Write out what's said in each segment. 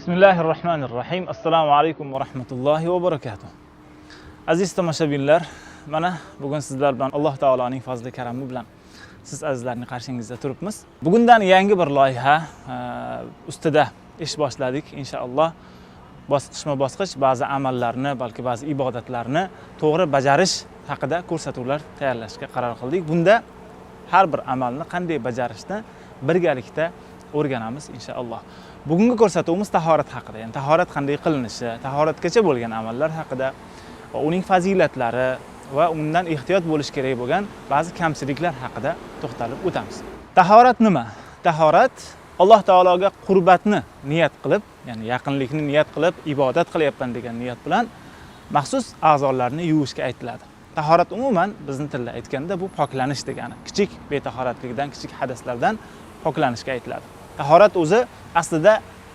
Bismillahirrahmanirrahim. Assalomu alaykum va rahmatullohi va barakatuh. Aziz tomoshabinlar, mana bugun sizlar bilan Alloh taoloning fazli karami bilan siz azizlarning qarshingizda turibmiz. Bugundan yangi bir loyiha ustida ish boshladik inshaalloh. Bosqichma-bosqich ba'zi amallarni, balki ba'zi ibodatlarni to'g'ri bajarish haqida ko'rsatuvlar tayyorlashga qaror qildik. Bunda har bir amalni qanday bajarishni birgalikda o'rganamiz inshaalloh. Bugungi ko'rsatuvimiz tahorat haqida, ya'ni tahorat qanday qilinishi, tahoratgacha bo'lgan amallar haqida va uning fazilatlari va undan ehtiyot bo'lish kerak bo'lgan ba'zi kamchiliklar haqida to'xtalib o'tamiz. Tahorat nima? Tahorat Alloh taologa qurbatni niyat qilib, ya'ni yaqinlikni niyat qilib, ibodat qilyapman degan niyat bilan maxsus a'zolarni yuvishga aytiladi. Tahorat umuman bizning tilda aytganda bu poklanish degani. Kichik betahoratlikdan, kichik hadaslardan poklanishga aytiladi. Tahorat o'zi aslida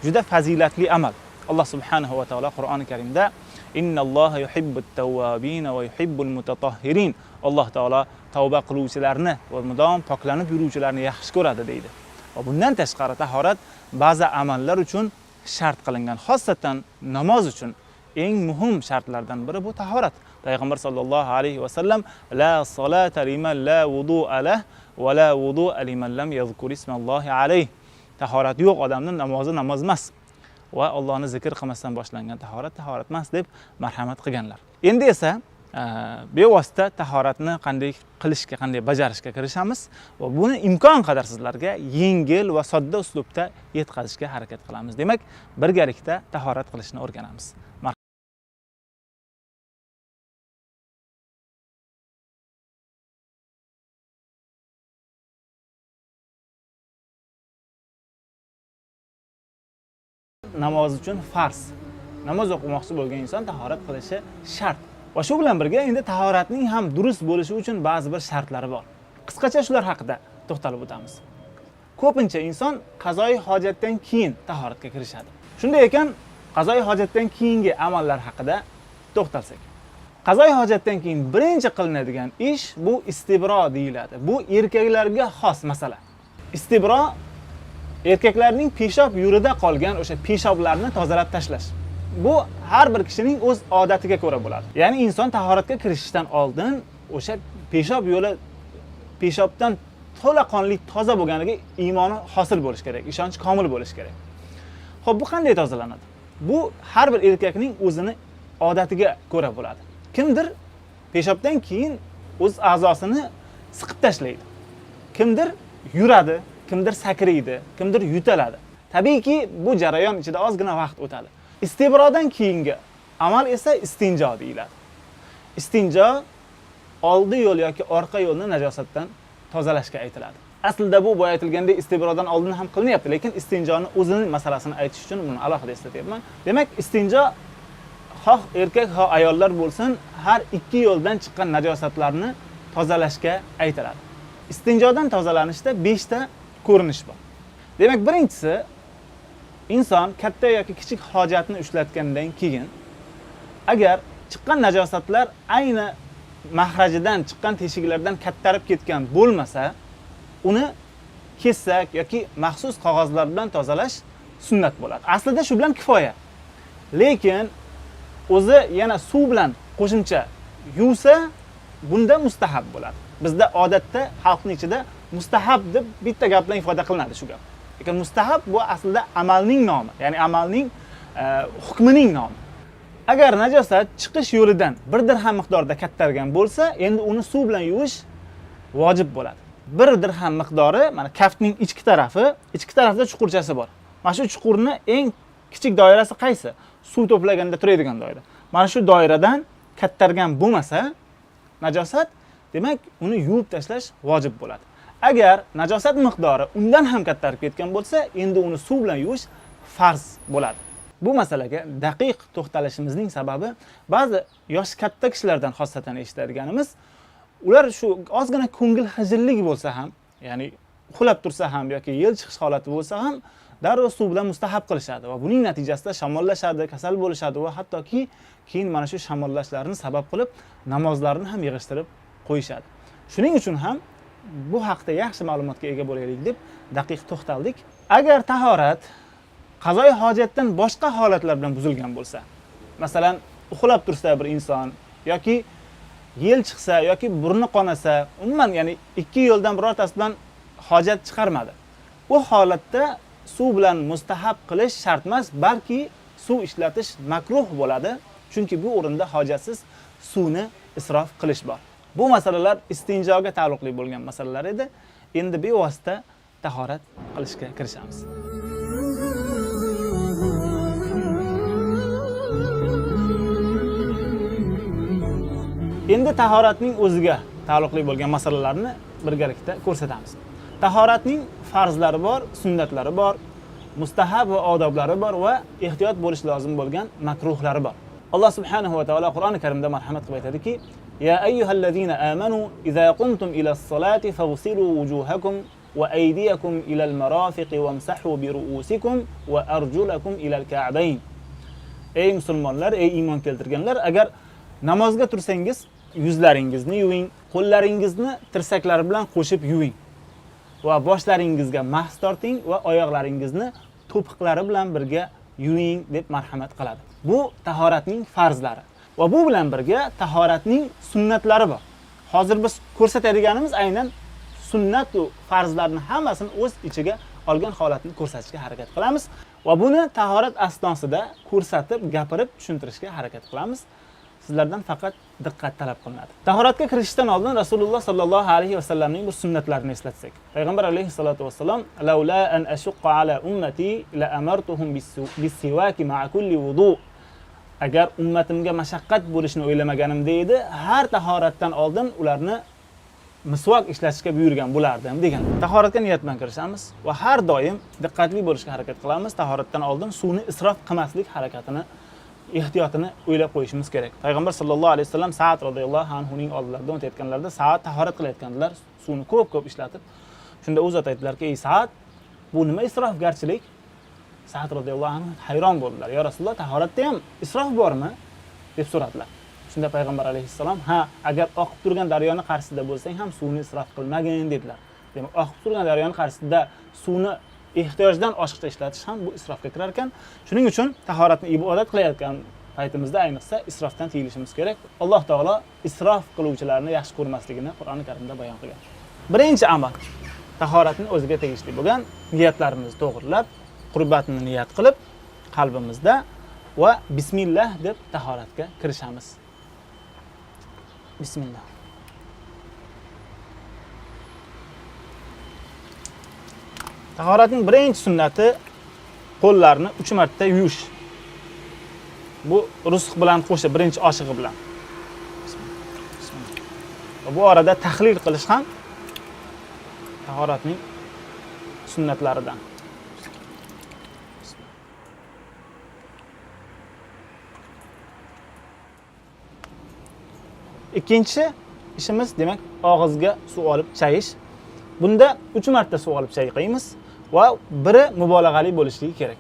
juda fazilatli amal. Alloh subhanahu va taolo Qur'oni Karimda innalloha yuhibbut tawwabin va yuhibbul mutatahhirin. Alloh taolo tavba qiluvchilarni va mudom poklanib yuruvchilarni yaxshi ko'radi deydi. Va bundan tashqari tahorat ba'zi amallar uchun shart qilingan, xossatan namoz uchun eng muhim shartlardan biri bu tahorat. Payg'ambar sollallohu alayhi va sallam la solata liman la wudu'a lah va la wudu'a liman lam yadhkur ismallohi alayh. Tahorat yo'q odamning namozi namoz emas va Allohni zikr qilmasdan boshlangan tahorat tahorat emas deb marhamat qilganlar. Endi esa bevosita tahoratni qanday qilishga, qanday bajarishga kirishamiz va buni imkon qadar sizlarga yengil va sodda uslubda yetkazishga harakat qilamiz. Demak, birgalikda tahorat qilishni o'rganamiz. Namoz uchun farz. Namoz o'qimoqchi bo'lgan inson tahorat qilishi shart. Va shu bilan birga endi tahoratning ham durust bo'lishi uchun ba'zi bir shartlari bor. Qisqacha shular haqida to'xtalib o'tamiz. Ko'pincha inson qazoi hojatdan keyin tahoratga kirishadi. Shunday ekan, qazoi hojatdan keyingi amallar haqida to'xtalsak. Qazoi hojatdan keyin birinchi qilinadigan ish bu istibro deyiladi. Bu erkaklarga xos masala. Istibro erkaklarning peshob yurida qolgan o'sha peshoblarni tozalab tashlash. Bu har bir kishining o'z odatiga ko'ra bo'ladi. Ya'ni inson tahoratga kirishdan oldin o'sha peshob yo'li peshobdan to'laqonli toza bo'lganiga iymoni hosil bo'lish kerak, ishonch komil bo'lish kerak. Xo'p, bu qanday tozalanadi? Bu har bir erkakning o'zini odatiga ko'ra bo'ladi. Kimdir peshobdan keyin o'z a'zosini siqib tashlaydi. Kimdir yuradi, kimdir sakraydi, kimdir yutaladi. Tabiiyki, bu jarayon ichida ozgina vaqt o'tadi. Istibrodan keyingi amal esa istinjo deyiladi. Istinjo oldi yo'l yoki orqa yo'lni najosatdan tozalashga aytiladi. Aslida bu boya aytilgandek istibrodan oldin ham qilinyapti, lekin istinjoni o'zining masalasini aytish uchun buni alohida eslatyapman. Demak, istinjo xoh erkak, xoh ayollar bo'lsin, har ikki yo'ldan chiqqan najosatlarni tozalashga aytiladi. Istinjodan tozalanishda 5 ta ko'rinish bor. Demak, birinchisi, inson katta yoki kichik hojatni ushlatgandan keyin agar chiqqan najosatlar ayni mahrajidan chiqqan teshiklardan kattarib ketgan bo'lmasa, uni kesak yoki maxsus qog'ozlar bilan tozalash sunnat bo'ladi. Aslida shu bilan kifoya. Lekin o'zi yana suv bilan qo'shimcha yuvsa, bunda mustahab bo'ladi. Bizda odatda xalqning ichida mustahab deb bitta gap bilan ifoda qilinadi shu gap. Lekin mustahab bu aslida amalning nomi, ya'ni amalning hukmining nomi. Agar najosat chiqish yo'lidan 1 dirham miqdorida kattargan bo'lsa, endi uni suv bilan yuvish vojib bo'ladi. 1 dirham miqdori, mana kaftning ichki tarafida chuqurchasi bor. Mana shu chuqurni eng kichik doirasi qaysi? Suv to'plaganda turadigan doira. Mana shu doiradan kattargan bo'lmasa, najosat, demak, uni yuvib tashlash vojib bo'ladi. Agar najosat miqdori undan ham kattarib ketgan bo'lsa, endi uni suv bilan yuvish farz bo'ladi. Bu masalaga daqiq to'xtalishimizning sababi ba'zi yoshi katta kishilardan xossatan eshitadiganimiz, ular shu ozgina ko'ngil xijillik bo'lsa ham, ya'ni uxlab tursa ham yoki yil chiqish holati bo'lsa ham, darrov suv bilan mustahab qilishadi va buning natijasida shamollashadi, kasal bo'lishadi va hattoki keyin mana shu shamollashlarni sabab qilib namozlarni ham yig'ishtirib qo'yishadi. Shuning uchun ham bu haqda yaxshi ma'lumotga ega bo'laylik deb daqiq to'xtaldik. Agar tahorat qazoyi hojatdan boshqa holatlar bilan buzilgan bo'lsa, masalan, uxlab tursa bir inson yoki yel chiqsa yoki burni qonasa, umuman ya'ni ikki yo'ldan birortasidan hojat chiqarmadi. Bu holatda suv bilan mustahab qilish shart emas, balki suv ishlatish makruh bo'ladi, chunki bu o'rinda hojatsiz suvni isrof qilish bor. Bu masalalar istinjoga taalluqli bo'lgan masalalar edi. Endi bevosita tahorat qilishga kirishamiz. Endi tahoratning o'ziga taalluqli bo'lgan masalalarni birgalikda ko'rsatamiz. Tahoratning farzlari bor, sunnatlari bor, mustahab va odoblari bor va ehtiyot bo'lish lozim bo'lgan makruhlari bor. Alloh subhanahu va taolo Qur'oni Karimda marhamat qilib aytadiki: "Ya ayyuhallazina amanu idza qumtum ilas-solati faghsilu wujuhakum va aydiyakum ilal marafiqi wamsahu bi ru'usikum va arjulakum ilal ka'bayn." Ey musulmonlar, ey iymon keltirganlar, agar namozga tursangiz, yuzlaringizni yuving, qo'llaringizni tirsaklar bilan qo'shib yuving va boshlaringizga mahs torting va oyoqlaringizni to'piqlari bilan birga yuving deb marhamat qiladi. Bu tahoratning farzlari va bu bilan birga tahoratning sunnatlari bor. Hozir biz ko'rsatadiganimiz aynan sunnat va farzlarning hammasini o'z ichiga olgan holatni ko'rsatishga harakat qilamiz va buni tahorat asnosida ko'rsatib, gapirib tushuntirishga harakat qilamiz. Sizlardan faqat diqqat talab qilinadi. Tahoratga kirishdan oldin Rasululloh sallallohu alayhi va sallamning bu sunnatlarini eslatsak. Payg'ambar alayhi salatu vasallam: "Laula an ashqa ala ummati la amartuhum bis-siwaki ma'a kulli wudu." Agar ummatimga mashaqqat bo'lishini o'ylamaganim deydi, har tahoratdan oldin ularni misvok ishlatishga buyurgan bo'lardim degan. Tahoratga niyat bilan kirishamiz va har doim diqqatli bo'lishga harakat qilamiz. Tahoratdan oldin suvni isrof qilmaslik harakatini, ehtiyotini o'ylab qo'yishimiz kerak. Payg'ambar sallallohu alayhi vasallam Sa'd radhiyallohu anhu ning oldilaridan o'tayotganlarida Sa'd tahorat qilayotganlar, suvni ko'p ishlatib. Shunda u zot aytdilarki: "Ey Sa'd, bu nima isrofgarchilik?" Sa'd radhiyallohu anhu hayron bo'ldilar. "Ya Rasululloh, tahoratda ham isrof bormi?" deb so'radilar. Shunda payg'ambar alayhissalom: "Ha, agar oqib turgan daryoni qarshisida bo'lsang ham suvni isrof qilmagin" dedilar. Demak, oqib turgan daryoni qarshisida suvni ehtiyojdan oshiqcha ishlatish ham bu isrofga kirar ekan. Shuning uchun tahoratni ibodat qilayotgan paytimizda ayniqsa isrofdan tiyilishimiz kerak. Alloh taolo isrof qiluvchilarni yaxshi ko'rmasligini Qur'oni Karimda bayon qilgan. Birinchi amal tahoratning o'ziga tegishli bo'lgan niyatlarimizni to'g'rilab, qurbatni niyat qilib qalbimizda va bismillah deb tahoratga kirishamiz. Bismillah. Tahoratning birinchi sunnati qo'llarni 3 marta yuvish. Bu rusx bilan qo'shib birinchi oshig'i bilan. Bu orada tahlil qilish ham tahoratning sunnatlaridan. Ikkinchi ishimiz demak og'izga suv olib chayish. Bunda 3 marta suv olib chayqaymiz va biri mubolag'ali bo'lishligi kerak.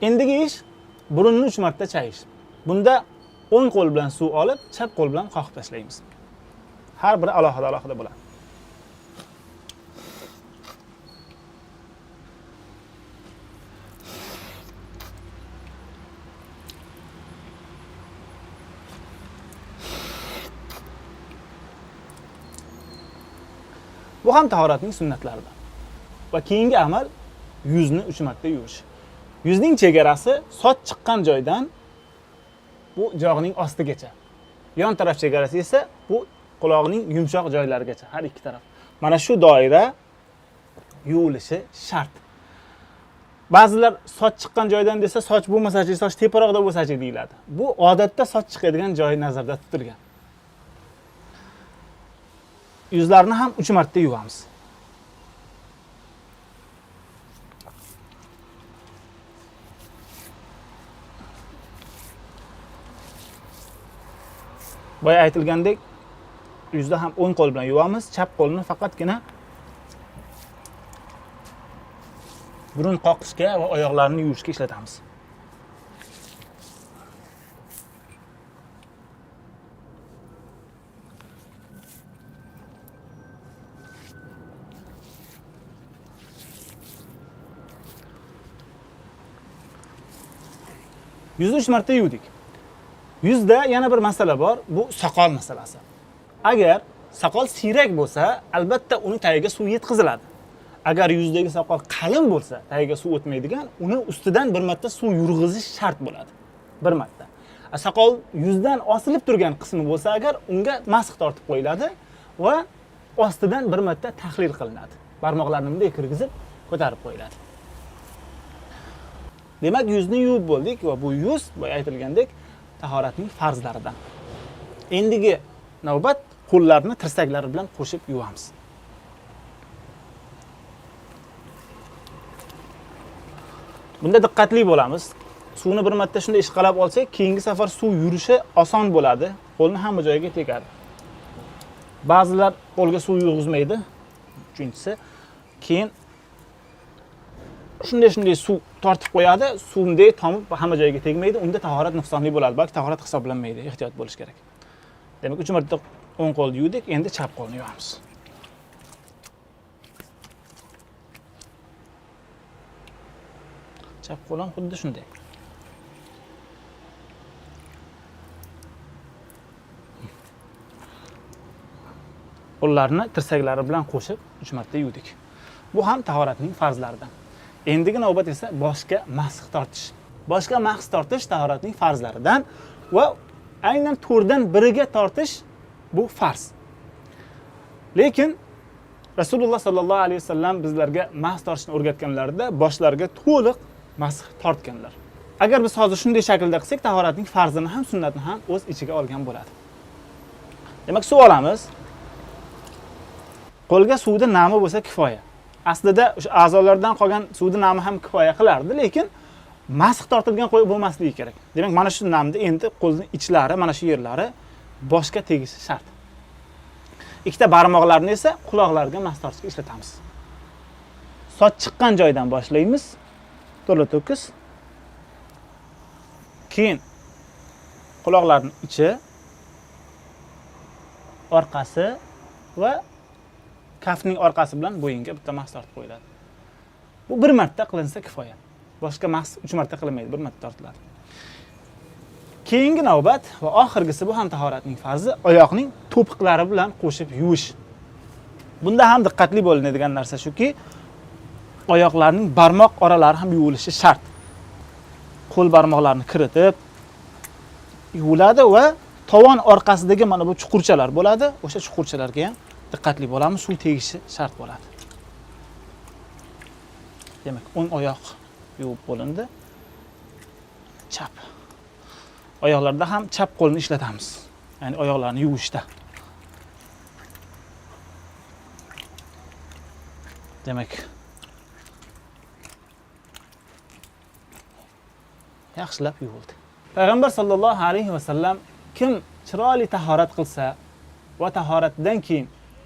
Endigi ish burunni 3 marta chayish. Bunda o'ng qo'l bilan suv olib, chap qo'l bilan qoqib tashlaymiz. Har biri alohida bo'ladi. Bu ham tahoratning sunnatlaridan. Va keyingi amal yuzni 3 marta yuvish. Yuzning chegarasi soch chiqqan joydan bu jog'ning ostigacha. Yon taraf chegarasi esa bu quloqning yumshoq joylarigacha, har ikki taraf. Mana shu doira yuvilishi shart. Ba'zilar soch chiqqan joydan desa, soch bo'lmasa-chi, soch teparoqda bo'lsa-chi deyiladi. Bu odatda soch chiqadigan joy nazarda tutilgan. Yuzlarni ham 3 marta yuvamiz. Boya aytilgandek, yuzda ham o'ng qo'l bilan yuvamiz, chap qo'lni faqatgina burun qoqishga va oyoqlarni yuvishga ishlatamiz. Yuzni 3 marta yuvdik. Yuzda yana bir masala bor, bu soqol masalasi. Agar soqol siyrak bo'lsa, albatta uni tagiga suv yetkaziladi. Agar yuzdagi soqol qalin bo'lsa, tagiga suv o'tmaydigan, uni ustidan bir marta suv yurg'izish shart bo'ladi. Bir marta. Soqol yuzdan osilib turgan qismi bo'lsa, agar unga masx tortib qo'yiladi va ostidan bir marta tahlil qilinadi. Barmoqlarni bunday kirgizib, ko'tarib qo'yiladi. Demak, yuzni yuvib bo'ldik va bu yuz, boya aytilgandek, tahoratning farzlaridan. Endigi navbat qo'llarni tirsaklari bilan qo'shib yuvamiz. Bunda diqqatli bo'lamiz. Suvni bir marta shunday ishqalab olsak, keyingi safar suv yurishi oson bo'ladi, qo'lni hamma joyiga tegadi. Ba'zilar qo'lga suv yurg'izmaydi. Uchinchisi, keyin shunday suv tortib qo'yadi, suvday tomib hamma joyiga tegmaydi, unda tahorat nuqsonli bo'ladi, balki tahorat hisoblanmaydi, ehtiyot bo'lish kerak. Demak, 3 marta o'ng qo'lni yuvdik, endi chap qo'lni yuvamiz. Chap qo'l ham xuddi shunday. Qo'llarni tirsaklari bilan qo'shib 3 marta yuvdik. Bu ham tahoratning farzlaridan. Endigi navbat esa boshga masx tortish. Boshga masx tortish tahoratning farzlaridan va aynan 4dan biriga tortish bu farz. Lekin Rasululloh sallallohu alayhi vasallam bizlarga masx tortishni o'rgatganlarida boshlarga to'liq masx tortganlar. Agar biz hozir shunday shaklda qilsak, tahoratning farzini ham sunnatini ham o'z ichiga olgan bo'ladi. Demak, suv olamiz. Qo'lga suvda nami bo'lsa kifoya. Aslida o'sha a'zolardan qolgan suvni nami ham kifoya qilardi, lekin masx tortilgan qo'y bo'lmasligi kerak. Demak, mana shu namda endi qo'lning ichlari, mana shu yerlari boshga tegishi shart. Ikkita barmoqlarni esa quloqlarga masx tortishga ishlatamiz. Soch chiqqan joydan boshlaymiz. To'la to'kis. Keyin quloqlarning ichi, orqasi va kafning orqasi bilan bo'yinga bitta masx tortib qo'yiladi. Bu bir marta qilinsa kifoya. Boshqa masx 3 marta qilinmaydi, bir marta tortiladi. Keyingi navbat va oxirgisi, bu ham tahoratning farzi, oyoqning to'piqlari bilan qo'shib yuvish. Bunda ham diqqatli bo'linadigan narsa shuki, oyoqlarning barmoq oralari ham yuvilishi shart. Qo'l barmoqlarini kiritib yuviladi va tovon orqasidagi mana bu chuqurchalar bo'ladi. O'sha chuqurchalarga ham diqqatli bo'lamiz, suv tegishi shart bo'ladi. Demak, o'ng oyoq yuvib bo'lindi. Chap. Oyoqlarda ham chap qo'lni ishlatamiz. Ya'ni oyoqlarni yuvishda. Demak, yaxshilab yuvildi. Payg'ambar sallallohu alayhi vasallam kim chiroyli tahorat qilsa va tahoratdan keyin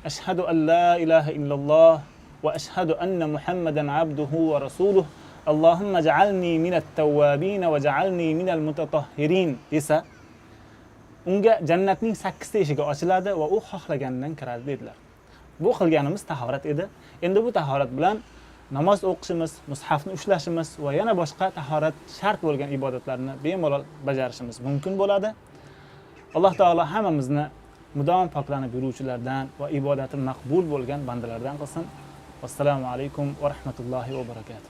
ashhadu an la ilaha illalloh va ashhadu anna Muhammadan abduhu va rasuluh Allohumma ja'alni minat tawwabin va ja'alni minal mutatahhirin desa, unga jannatning 8 ta eshigi ochiladi va u xohlaganidan kiradi dedilar. Bu qilganimiz tahorat edi. Endi bu tahorat bilan namoz o'qishimiz, mushafni ushlashimiz va yana boshqa tahorat shart bo'lgan ibodatlarni bemalol bajarishimiz mumkin bo'ladi. Alloh taolo hammamizni mudom poklanib yuruvchilardan va ibodati maqbul bo'lgan bandalardan qilsin. Assalomu alaykum va rahmatullohi va barakatuh.